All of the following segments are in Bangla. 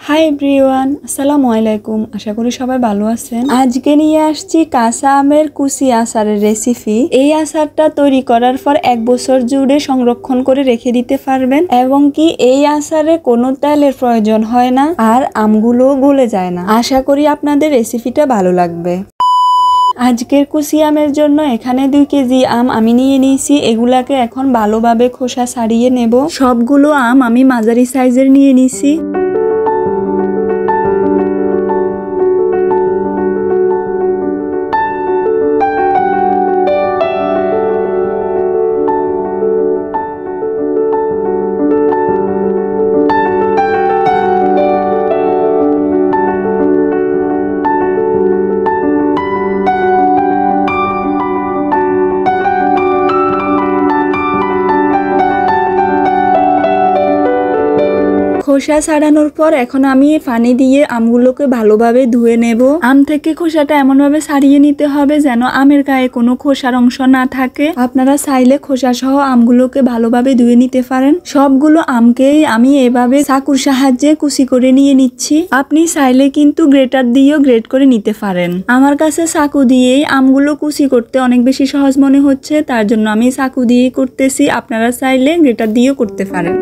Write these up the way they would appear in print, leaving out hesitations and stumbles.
হাই এভরিওয়ান, আসসালামু আলাইকুম। আশা করি সবাই ভালো আছেন। আজকে নিয়ে আসছি কাঁচা আমের কুচি আচারের রেসিপি। এই আচারটা তৈরি করার পর 1 বছর জুড়ে সংরক্ষণ করে রেখে দিতে পারবেন এবং কি এই আচারে কোনো তেলের প্রয়োজন হয় না আর আমগুলো গলে যায় না। আশা করি আপনাদের রেসিপিটা ভালো লাগবে। আজকের কুচি আমের জন্য এখানে 2 কেজি আম আমি নিয়ে নিয়েছি। এগুলাকে এখন ভালোভাবে খোসা ছাড়িয়ে নেব। সবগুলো আম আমি মাঝারি সাইজের নিয়ে নিয়েছি। খোসা ছাড়ানোর পর এখন আমি পানি দিয়ে আমগুলোকে ভালোভাবে ধুয়ে নেব। আম থেকে খোসাটা এমনভাবে ছাড়িয়ে নিতে হবে যেন আমের গায়ে কোনো খোসার অংশ না থাকে। আপনারা চাইলে খোসা সহ আমগুলোকে ভালোভাবে ধুয়ে নিতে পারেন। সবগুলো আমকেই আমি এভাবে চাকুর সাহায্যে কুচি করে নিয়ে নিচ্ছি। আপনি চাইলে কিন্তু গ্রেটার দিয়েও গ্রেট করে নিতে পারেন। আমার কাছে চাকু দিয়েই আমগুলো কুচি করতে অনেক বেশি সহজ মনে হচ্ছে, তার জন্য আমি চাকু দিয়েই করতেছি। আপনারা চাইলে গ্রেটার দিয়েও করতে পারেন।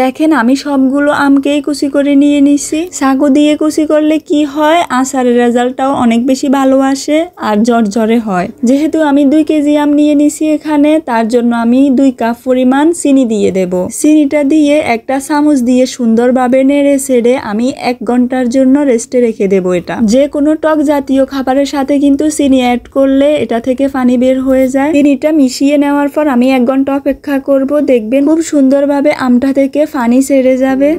দেখেন আমি সবগুলো আমকেই কুচি করে নিয়ে নিছি। চাকু দিয়ে কুচি করলে কি হয়, আচারের রেজাল্টটাও অনেক বেশি ভালো আসে আর ঝরঝরে হয়। যেহেতু আমি 2 কেজি আম নিয়ে নিছি এখানে, তার জন্য আমি 2 কাপ পরিমাণ চিনি দিয়ে দেব। চিনিটা দিয়ে একটা চামচ দিয়ে সুন্দরভাবে নেড়ে ছেড়ে আমি 1 ঘন্টার জন্য রেস্টে রেখে দেব। এটা যে কোনো টক জাতীয় খাবারের সাথে কিন্তু চিনি অ্যাড করলে এটা থেকে পানি বের হয়ে যায়। চিনিটা মিশিয়ে নেওয়ার পর আমি 1 ঘন্টা অপেক্ষা করব। দেখবেন খুব সুন্দরভাবে আমটা থেকে পানি ছেড়ে যাবে।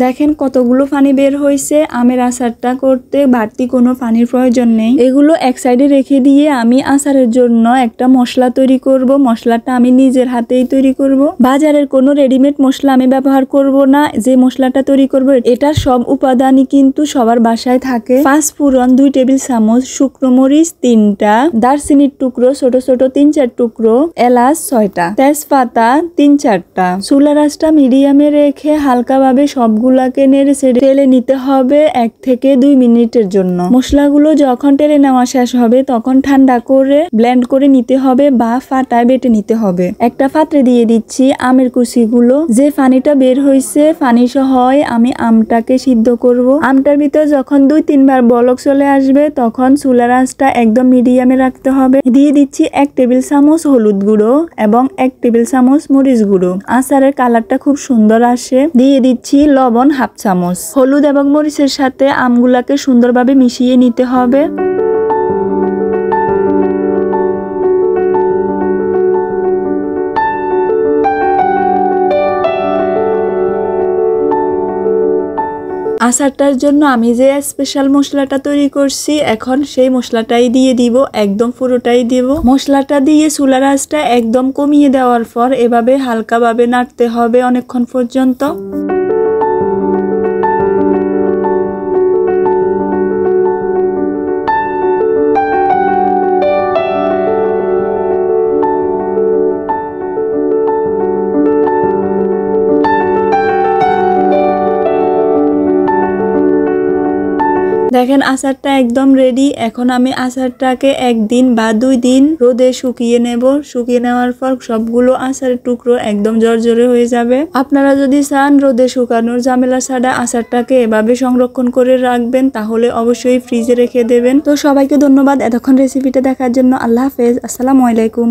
দেখেন কতগুলো পানি বের হয়েছে। আমের আচারটা করতে বাড়তি কোনো পানির প্রয়োজন নেই। এগুলো এক সাইডে রেখে দিয়ে আমি আচারের জন্য একটা মশলা তৈরি করব। মশলাটা আমি নিজের হাতেই তৈরি করব। বাজারের কোনো রেডিমেড মশলা আমি ব্যবহার করব না। যে মশলাটা তৈরি করব এটার সব উপাদানই কিন্তু সবার বাসায় থাকে। 5 ফোড়ন 2 টেবিল চামচ, শুকনো মরিচ 3টা, দারচিনির টুকরো ছোট ছোট 3-4 টুকরো, এলাচ 6টা, তেজপাতা 3-4টা। চুলার আঁচটা মিডিয়ামে রেখে হালকাভাবে সবগুলাকে নেড়ে ছেড়ে টেলে নিতে হবে 1 থেকে 2 মিনিটের জন্য। মশলাগুলো যখন টেলে নেওয়া শেষ হবে তখন ঠান্ডা করে ব্লেন্ড করে নিতে হবে বা ফাটায় বেটে নিতে হবে। একটা পাত্রে দিয়ে দিচ্ছি আমের কুচিগুলো। যে পানিটা বের হয়েছে পানি সহ আমি আমটাকে সিদ্ধ করব। আমটার ভিতর যখন 2-3 বার বলক চলে আসবে তখন চুলার আঁচটা একদম মিডিয়ামে রাখতে হবে। দিয়ে দিচ্ছি 1 টেবিল চামচ হলুদ গুঁড়ো এবং 1 টেবিল চামচ মরিচ গুঁড়ো। আচারের কালারটা খুব সুন্দর আসে। দিয়ে দিচ্ছি লবণ 1/2 চামচ। হলুদ এবং মরিচের সাথে আমগুলাকে সুন্দরভাবে মিশিয়ে নিতে হবে। আচারটার জন্য আমি যে স্পেশাল মশলাটা তৈরি করছি এখন সেই মশলাটাই দিয়ে দিব, একদম পুরোটাই দিব। মশলাটা দিয়ে চুলার আঁচটা একদম কমিয়ে দেওয়ার পর এভাবে হালকাভাবে নাড়তে হবে অনেকক্ষণ পর্যন্ত। দেখেন আচারটা একদম রেডি। এখন আমি আচারটাকে 1 দিন বা 2 দিন রোদে শুকিয়ে নেব। শুকিয়ে নেওয়ার পর সবগুলো আচারের টুকরো একদম ঝরঝরে হয়ে যাবে। আপনারা যদি চান রোদে শুকানোর ঝামেলা ছাড়া আচারটাকে এভাবে সংরক্ষণ করে রাখবেন তাহলে অবশ্যই ফ্রিজে রেখে দেবেন। তো সবাইকে ধন্যবাদ এতক্ষণ রেসিপিটা দেখার জন্য। আল্লাহ হাফেজ, আসসালামু আলাইকুম।